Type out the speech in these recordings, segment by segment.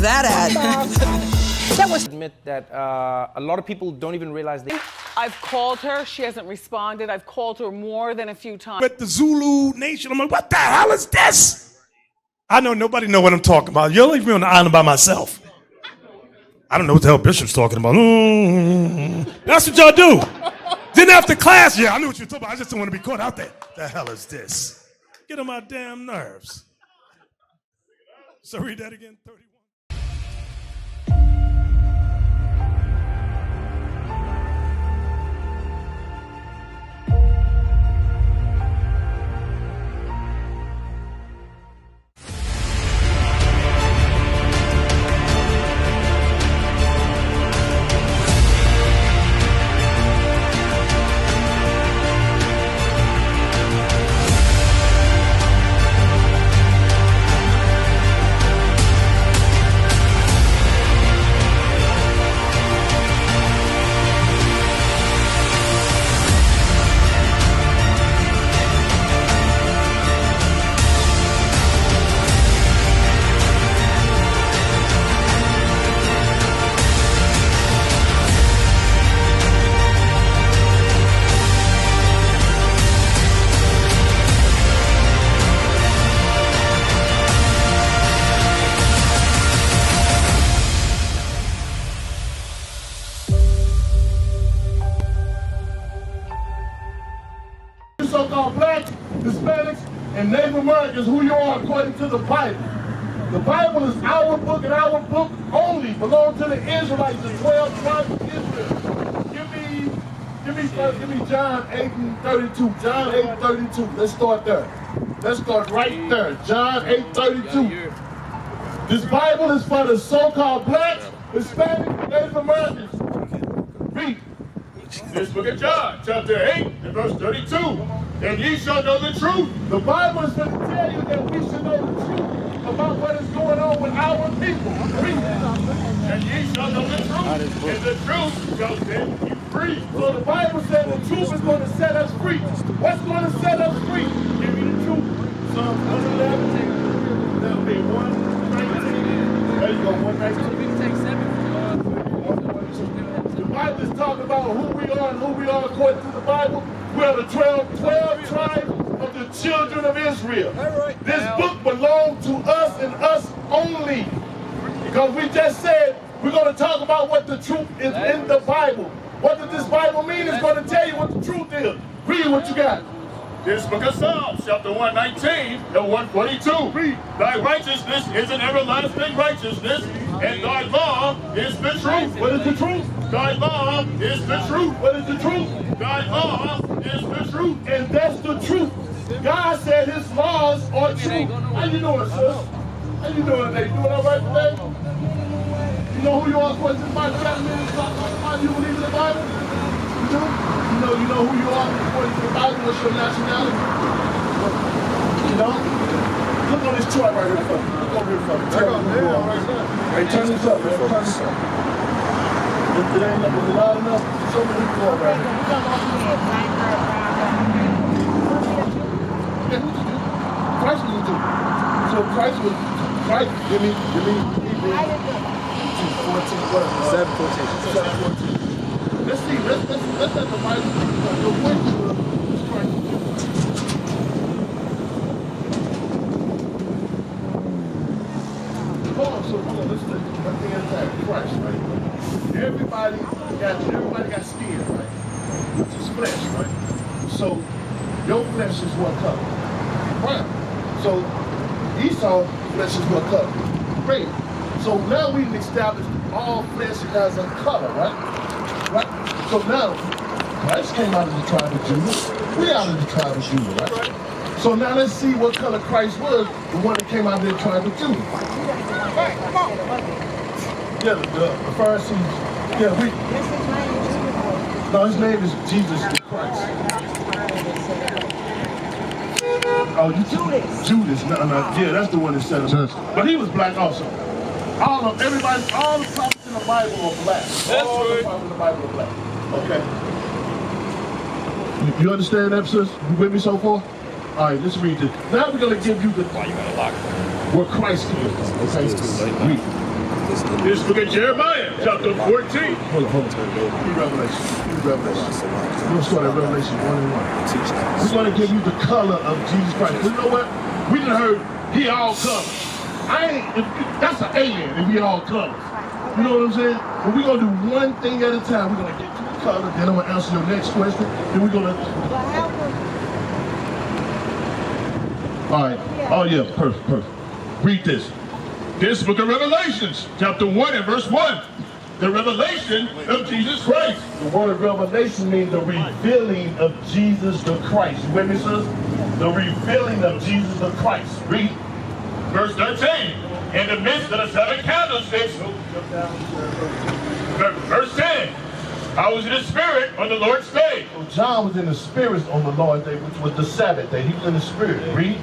that at? That was. Admit that a lot of people don't even realize they. I've called her. She hasn't responded. I've called her more than a few times. But the Zulu Nation, I'm like, what the hell is this? I know nobody know what I'm talking about. You'll leave me on the island by myself. I don't know what the hell Bishop's talking about. That's what y'all do. Then after class, yeah, I knew what you were talking about. I just don't want to be caught out there. The hell is this? Get on my damn nerves. So read that again, 31. So-called blacks, Hispanics, and Native Americans, who you are according to the Bible. The Bible is our book, and our book only belongs to the Israelites, the 12 tribes of Israel. Give me John 8:32. John 8:32. Let's start there. Let's start right there. John 8:32. This Bible is for the so-called blacks, Hispanics, Native Americans. Read. This book of John, chapter 8, and verse 32. And ye shall know the truth. The Bible is going to tell you that we should know the truth about what is going on with our people. Read. And ye shall know the truth, and the truth shall set you free. So the Bible said the truth is going to set us free. What's going to set us free? Give me the truth. Psalm 111. That'll be 119. There you go, 119. The Bible is talking about who we are and who we are according to the Bible. We are the 12 tribes of the children of Israel. This book belongs to us and us only. Because we just said we're going to talk about what the truth is in the Bible. What does this Bible mean? It's going to tell you what the truth is. Read what you got. This book of Psalms, chapter 119 and 142. Read. Thy righteousness is an everlasting righteousness, and thy law is the truth. What is the truth? Thy law is the truth. What is the truth? Thy law is the truth. And that's the truth. God said his laws are true. How you doing, sis? How you doing today? You doing all right today? You know who you are according to the Bible? You believe in the Bible? You do? You know who you are according to the Bible? What's your nationality? You know? Look on this chart right here for me. Look over here for me. Hey, turn this up, man. Turn this up. If it ain't loud enough, show me who you are right here. Yeah, who you do? Christ will do. So Christ, give me 14, what? 7:14. Let's see, let's let the Bible speak about your way. Hold on, let's take one thing at a time. Christ, right? Everybody got skin, right? Which is flesh, right? So your flesh is what color? Brown. So Esau's flesh is what color? Red. So now we've established all flesh has a color, right? Right? So now, Christ came out of the tribe of Judah. We out of the tribe of Judah, right? So now let's see what color Christ was, the one that came out of the tribe of Judah. Right, come on. Yeah, the Pharisees. Yeah, no, his name is Jesus Christ. Oh, Judas. No, yeah, that's the one that said it. But he was black also. All the prophets in the Bible are black. That's all right. The prophets in the Bible are black. Okay. You understand that, sis? You with me so far? All right, let's read this. Now we're going to give you the where Christ is. Okay? Read. This book of Jeremiah, chapter 14. Hold on. Revelation. We're going to start at Revelation 1 and 1. We're going to give you the color of Jesus Christ. You know what? We done heard he all colors. That's an alien if he all colors. You know what I'm saying? But we're going to do one thing at a time. We're going to get to the color, then I'm going to answer your next question. Then we're going to... All right. Oh, yeah. Perfect. Read this. This book of Revelations, chapter 1 and verse 1. The revelation of Jesus Christ. The word revelation means the revealing of Jesus the Christ. You with me, sis? The revealing of Jesus the Christ. Read. Verse 13. In the midst of the 7 candlesticks. Verse 10. I was in the spirit on the Lord's day. So John was in the spirit on the Lord's day, which was the Sabbath day. He was in the spirit. Read.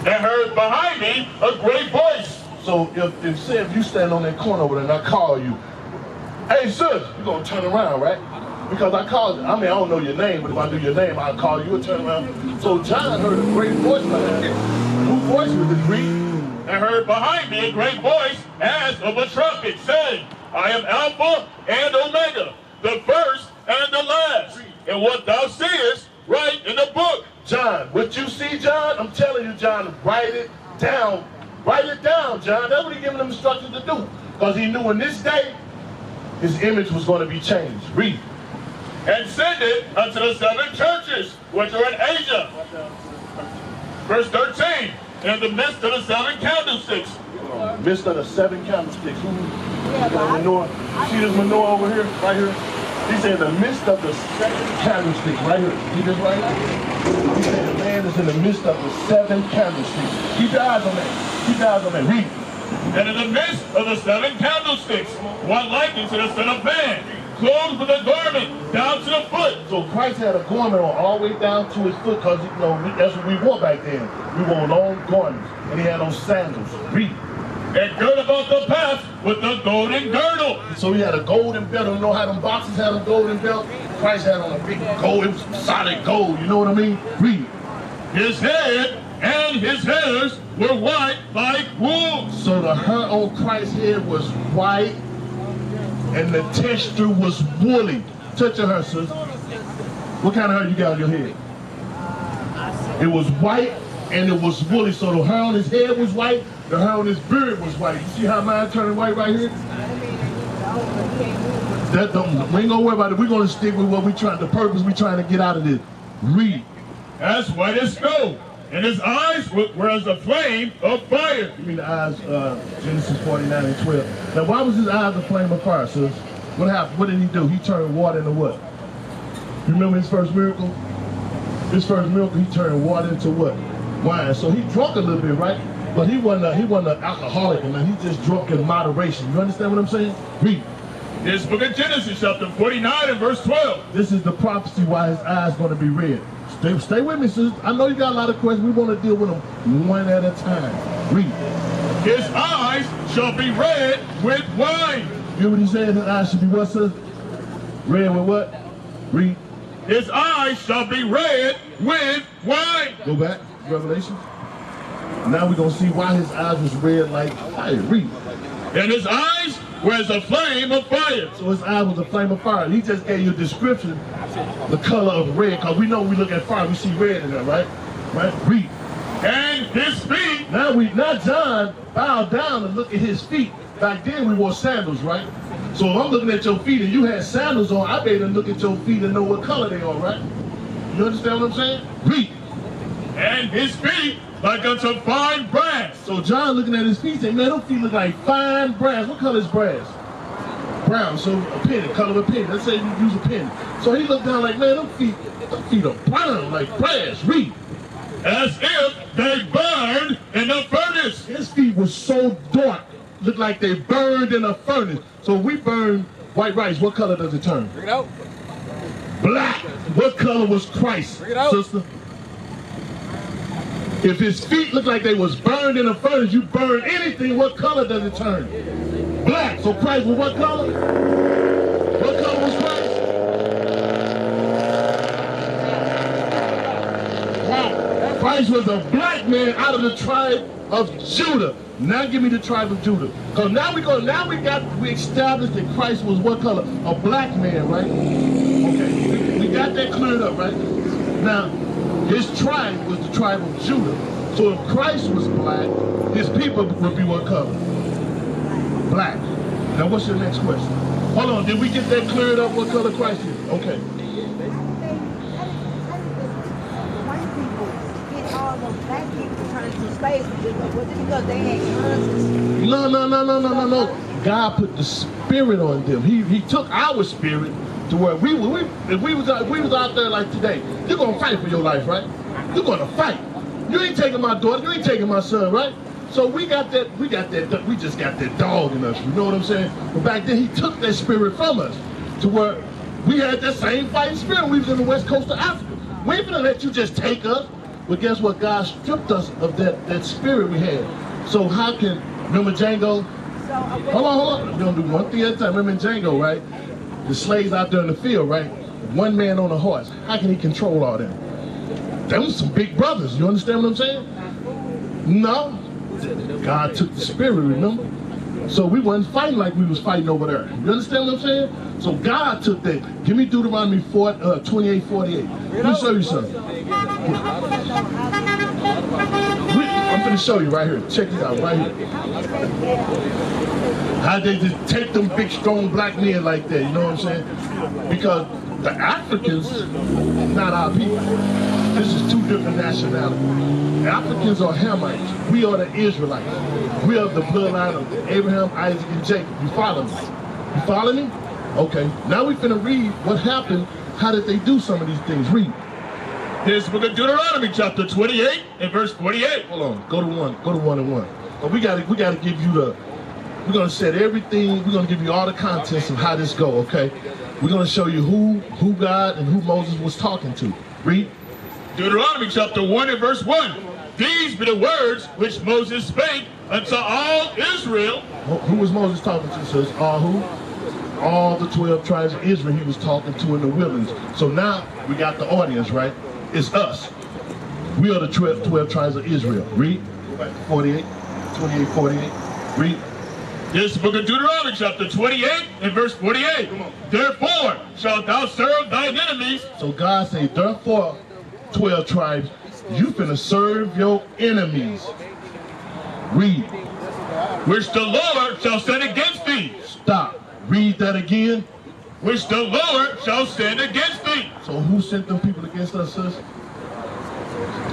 And heard behind me a great voice. So if you stand on that corner over there and I call you, hey sis, you're gonna turn around, right? Because I called you. I mean, I don't know your name, but if I knew your name, I'll call you and turn around. So John heard a great voice behind him. Whose voice was it? Read. And heard behind me a great voice as of a trumpet saying, I am Alpha and Omega, the first and the last. And what thou seest, write in the book. John, what you see, John, I'm telling you, John, write it down. Write it down, John. That's what he's giving them instructions to do. Because he knew in this day, his image was going to be changed. Read. And send it unto the 7 churches which are in Asia. Verse 13. In the midst of the 7 candlesticks. Midst of the 7 candlesticks. Who? Menorah. See this menorah over here? Right here? He said in the midst of the 7 candlesticks. Right here. See this right here? He said the man is in the midst of the 7 candlesticks. Keep your eyes on that. Keep your eyes on that. Read. And in the midst of the 7 candlesticks, one likened to the Son of Man, clothed with a garment down to the foot. So Christ had a garment on all the way down to his foot, because that's what we wore back then. We wore long garments, and he had on sandals. Read. And girt about the path with a golden girdle. So he had a golden belt. You know how them boxers had a golden belt? Christ had on a big gold, it was solid gold. You know what I mean? Read. His head and his hairs were white like wool. So the hair on Christ's head was white, and the texture was woolly. Touch your hair, sis. What kind of hair you got on your head? It was white and it was woolly. So the hair on his head was white, the hair on his beard was white. You see how mine turning white right here? We ain't gonna worry about it. We're gonna stick with what the purpose we trying to get out of this. Read. As white as snow. And his eyes were as a flame of fire. You mean the eyes, Genesis 49 and 12. Now, why was his eyes a flame of fire, sis? What happened? What did he do? He turned water into what? You remember his first miracle? His first miracle, he turned water into what? Wine. So he drunk a little bit, right? But he wasn't an alcoholic, man. He just drunk in moderation. You understand what I'm saying? Read. This book of Genesis, chapter 49 and verse 12. This is the prophecy why his eyes going to be red. Stay with me, sis. I know you got a lot of questions. We want to deal with them one at a time. Read. His eyes shall be red with wine. You hear what he said? His eyes should be what, sis? Red with what? Read. His eyes shall be red with wine. Go back, Revelation. Now we're going to see why his eyes was red like fire. Read. And his eyes were as a flame of fire. So his eye was a flame of fire. He just gave you a description, the color of red, because we know when we look at fire, we see red in there, right? Right? Read. And his feet. Now John bowed down and look at his feet. Back then we wore sandals, right? So if I'm looking at your feet and you had sandals on, I better look at your feet and know what color they are, right? You understand what I'm saying? Read. And his feet like unto fine brass. So John looking at his feet saying, man, those feet look like fine brass. What color is brass? Brown. So a penny, color of a penny. Let's say you use a penny. So he looked down like, man, those feet are brown like brass. Read. As if they burned in a furnace. His feet were so dark, looked like they burned in a furnace. So we burn white rice. What color does it turn? Bring it out. Black. What color was Christ, Bring it out. sister? If his feet look like they was burned in a furnace, you burn anything, what color does it turn? Black. So Christ was what color? What color was Christ? Wow. Christ was a black man out of the tribe of Judah. Now give me the tribe of Judah. Because now we established that Christ was what color? A black man, right? Okay, we got that cleared up, right? Now, his tribe was the tribe of Judah. So if Christ was black, his people would be what color? Black. Now what's your next question? Hold on, did we get that cleared up what color Christ is? Okay. White people get all the black people turned to slaves. Was it because they had guns? No. God put the spirit on them. He took our spirit to where if we was out there like today, you're gonna fight for your life, right? You're gonna fight. You ain't taking my daughter, you ain't taking my son, right? So we just got that dog in us, you know what I'm saying? But back then he took that spirit from us to where we had that same fighting spirit. We was in the west coast of Africa. We ain't gonna let you just take us. But guess what? God stripped us of that spirit we had. So how can, remember Django? Hold on. We're gonna do one thing at a time. Remember Django, right? The slaves out there in the field, right? One man on a horse. How can he control all that? Them was some big brothers. You understand what I'm saying? No. God took the spirit, remember? So we wasn't fighting like we was fighting over there. You understand what I'm saying? So God took that. Give me Deuteronomy 28:48. Let me show you something. I'm going to show you right here. Check it out right here. How they just take them big, strong black men like that. You know what I'm saying? Because the Africans, not our people. This is two different nationalities. The Africans are Hamites. We are the Israelites. We are the bloodline of Abraham, Isaac, and Jacob. You follow me? You follow me? Okay. Now we're finna read what happened. How did they do some of these things? Read. Here's the book of Deuteronomy, chapter 28 and verse 48. Hold on. Go to 1 and 1. But we gotta give you we're gonna set everything. We're gonna give you all the contents of how this go. Okay. We're gonna show you who God and who Moses was talking to. Read. Deuteronomy chapter 1 and verse 1. These be the words which Moses spake unto all Israel. Who was Moses talking to? Says all who? All the 12 tribes of Israel he was talking to in the wilderness. So now we got the audience, right? It's us. We are the 12 tribes of Israel. Read. 48. Read. This book of Deuteronomy chapter 28 and verse 48. Therefore shalt thou serve thine enemies. So God say, therefore, 12 tribes, you finna serve your enemies. Read. Which the Lord shall send against thee. Stop. Read that again. Which the Lord shall send against thee. So who sent them people against us, sis?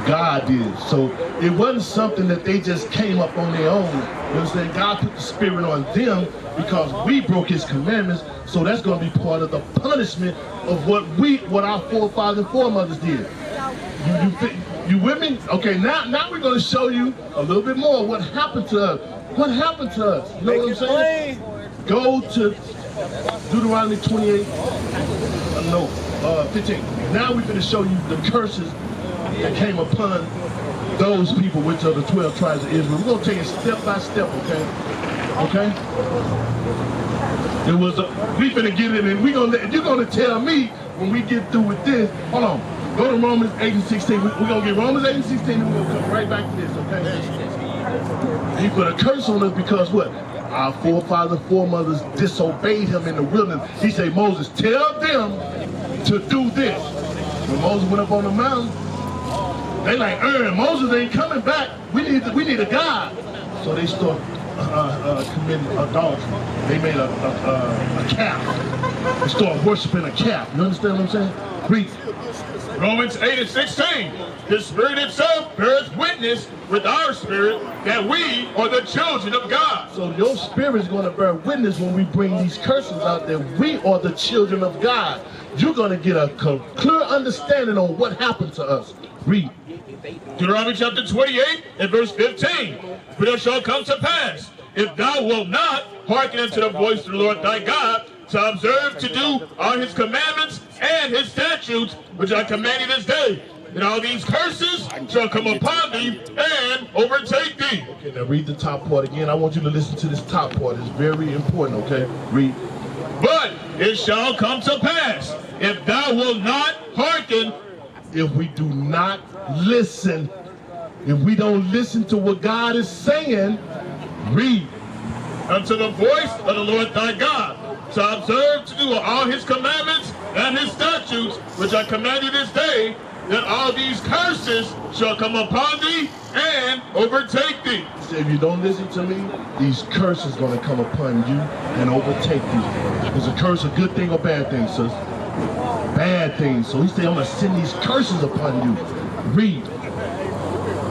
God did. So it wasn't something that they just came up on their own. You understand? God put the spirit on them because we broke his commandments. So that's going to be part of the punishment of what our forefathers and foremothers did. You with me? Okay, now we're going to show you a little bit more what happened to us. What happened to us? You know what I'm saying? Go to Deuteronomy 28, 15. Now we're going to show you the curses that came upon those people, which are the 12 tribes of Israel. We're going to take it step by step, okay? Okay? We finna get it, and you're going to tell me when we get through with this. Hold on. Go to Romans 8 and 16. We're going to get Romans 8 and 16, and we're going to come right back to this, okay? He put a curse on us because what? Our forefathers, foremothers disobeyed him in the wilderness. He said, Moses, tell them to do this. When Moses went up on the mountain, they like, Moses ain't coming back. We need a God. So they start committing adultery. They made a calf. They start worshiping a calf. You understand what I'm saying? Read. Romans 8 and 16. The Spirit itself bears witness with our spirit that we are the children of God. So your spirit is going to bear witness when we bring these curses out that we are the children of God. You're going to get a clear understanding on what happened to us. Read. Deuteronomy chapter 28 and verse 15. But it shall come to pass, if thou wilt not hearken unto the voice of the Lord thy God, to observe to do all his commandments and his statutes, which I command you this day, and all these curses shall come upon thee and overtake thee. Okay, now read the top part again. I want you to listen to this top part. It's very important, okay? Read. But it shall come to pass, if thou wilt not hearken, if we do not listen, If we don't listen to what God is saying, read. Unto the voice of the Lord thy God, to observe to do all his commandments and his statutes, which I command you this day, that all these curses shall come upon thee and overtake thee. So if you don't listen to me, these curses are going to come upon you and overtake you. Is a curse a good thing or bad thing, sis? Bad thing. So he said, I'm going to send these curses upon you. Read.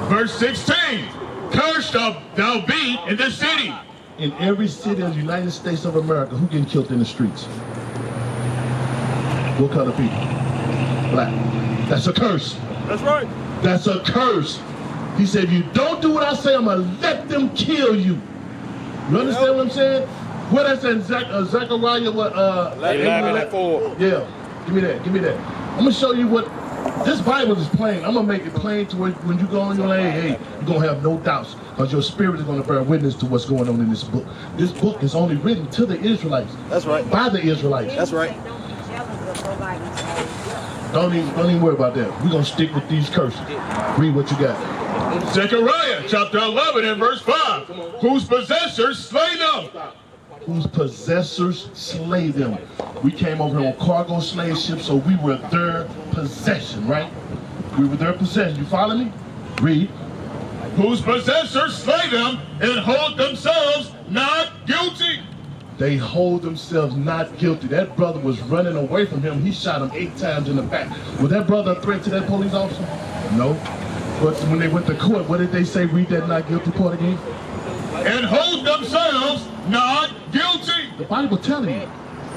Verse 16. Cursed shalt thou be in the city. In every city of the United States of America, who getting killed in the streets? What color people? Black. That's a curse. That's right. That's a curse. He said, if you don't do what I say, I'm going to let them kill you. You understand what I'm saying? What that's in Zechariah, what, 11:4. Yeah, give me that, give me that. I'm going to show you what, this Bible is plain. I'm going to make it plain to where when you go on, you're like, hey, you're going to have no doubts, because your spirit is going to bear witness to what's going on in this book. This book is only written to the Israelites. That's right. By the Israelites. That's right. Don't even worry about that. We're going to stick with these curses. Read what you got. Zechariah chapter 11 and verse 5. Whose possessors slay them. Whose possessors slay them. We came over here on cargo slave ships, so we were their possession, right? We were their possession. You follow me? Read. Whose possessors slay them and hold themselves not guilty. They hold themselves not guilty. That brother was running away from him. He shot him 8 times in the back. Was that brother a threat to that police officer? No. But when they went to court, what did they say? Read that not guilty part again. And hold themselves not guilty. The Bible telling you.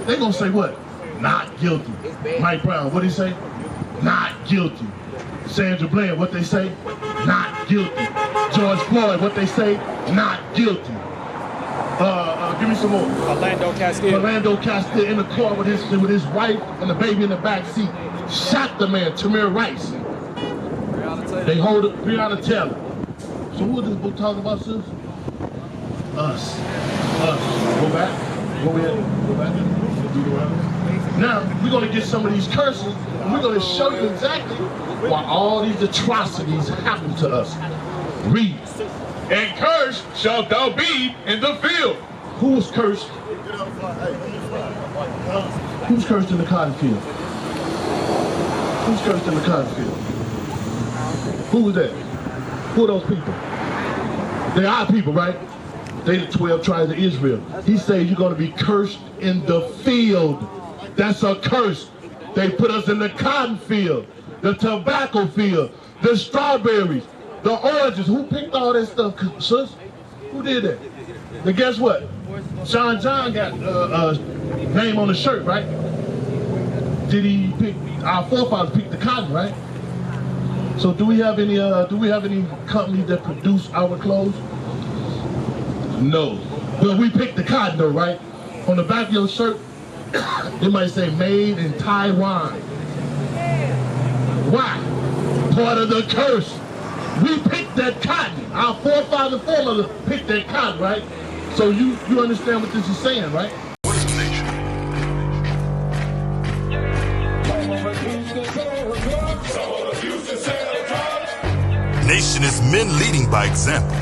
They're going to say what? Not guilty. Mike Brown, what did he say? Not guilty. Sandra Bland, what they say? Not guilty. George Floyd, what they say? Not guilty. Give me some more. Orlando Castile. Orlando Castile in the car with his wife and the baby in the back seat. Shot the man, Tamir Rice. They hold it, Breonna Taylor. So who is this book talking about, sis? Us. Go back. Go ahead. Go back. Deuteronomy. Now, we're going to get some of these curses, and we're going to show you exactly why all these atrocities happen to us. Read. And cursed shalt thou be in the field. Who was cursed? Who's cursed in the cotton field? Who's cursed in the cotton field? Who was that? Who are those people? They are people, right? They the 12 tribes of Israel. He says you're going to be cursed in the field. That's a curse. They put us in the cotton field, the tobacco field, the strawberries, the oranges. Who picked all that stuff, sis? Who did that? Then guess what? John got name on the shirt, right? Did he pick? Our forefathers picked the cotton, right? So do we have any companies that produce our clothes? No. But we picked the cotton though, right? On the back of your shirt, it might say made in Taiwan. Why? Part of the curse. We picked that cotton. Our forefathers and foremothers picked that cotton, right? So you understand what this is saying, right? What is the nation? Nation is men leading by example.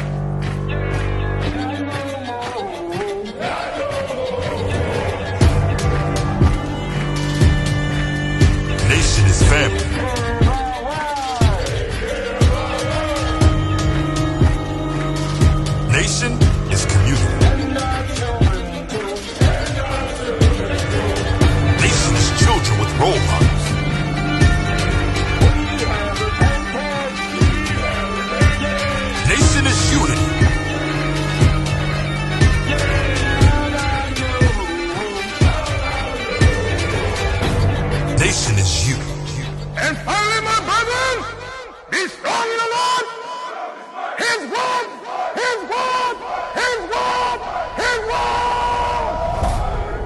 Nation is family.